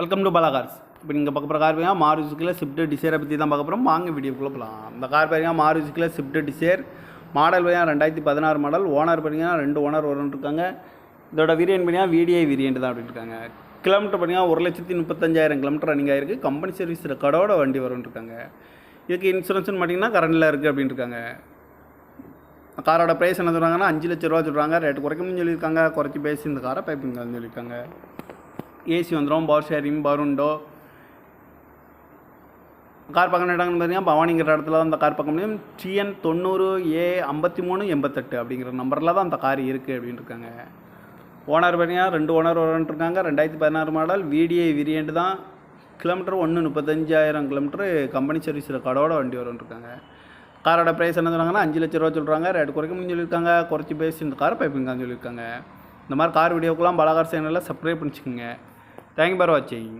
Welcome to Bala cars. இப்போ நீங்கள் பார்க்க போகிற கார் பார்த்தீங்கன்னா மாருதி சுசுக்கியில் ஸ்விஃப்ட் டிசைரை பற்றி தான் பார்க்க போகிறோம். வாங்க வீடியோக்குள்ளே போகலாம். இந்த கார் பார்த்தீங்கன்னா மாருதி சுசுக்கியில் ஸ்விஃப்ட் டிசைர் மாடல் பார்த்தீங்கன்னா 2016 மாடல். ஓனர் பார்த்தீங்கன்னா 2 ஓனர் வரும்னு இருக்காங்க. இதோட வேரியன்ட் பார்த்தீங்கன்னா VDI வேரியன்ட் தான் அப்படின்னு இருக்காங்க. கிலோமீட்டர் பார்த்தீங்கன்னா 1,35,000 கிலோமீட்டர் ரன்னிங் ஆகிருக்கு. கம்பெனி சர்வீஸ் ரெக்கார்டோட வண்டி வரும்னு இருக்காங்க. இதுக்கு இன்சூரன்ஸ்னு பார்த்தீங்கன்னா கரண்டில் இருக்குது அப்படின்னு இருக்காங்க. காரோட ப்ரைஸ் என்ன சொல்கிறாங்கன்னா 5 லட்ச ரூபா சொல்கிறாங்க. ரேட்டு குறைக்கணும்னு சொல்லியிருக்காங்க. குறைச்சி பேசி இந்த காரை பைப்பிங்கன்னு சொல்லியிருக்காங்க. ஏசி வந்துடும், power sharing, power window. Car பார்க்க இடங்கள்னு பார்த்தீங்கன்னா பவானிங்கிற இடத்துல தான் அந்த கார் பார்க்க முடியும். TN 90A5388 அப்படிங்கிற நம்பரில் தான் அந்த கார் இருக்குது அப்படின்னு இருக்காங்க. ஓனர் பார்த்தீங்கன்னா 2 ஓனர் வந்துருக்காங்க. 2016 மாடல் VDI வேரியன்ட் தான். கிலோமீட்டர் 1,35,000 கிலோமீட்டர் கம்பெனி சர்வீஸ் ரெக்கார்டோட வண்டி வரும்னு காரோட ப்ரைஸ் என்ன சொல்கிறாங்கன்னா 5 லட்ச ரூபா சொல்கிறாங்க. ரேட் குறைக்கணும்னு சொல்லியிருக்காங்க. குறைச்சி பேசி இந்த காரை பைப்பிங்கான்னு சொல்லியிருக்காங்க. இந்த மாதிரி கார் வீடியோக்கெல்லாம் பாலா கார் சேனலில் சப்ஸ்கிரைப் பண்ணிச்சுக்கோங்க. தேங்க்யூ ஃபார் வாட்சிங்.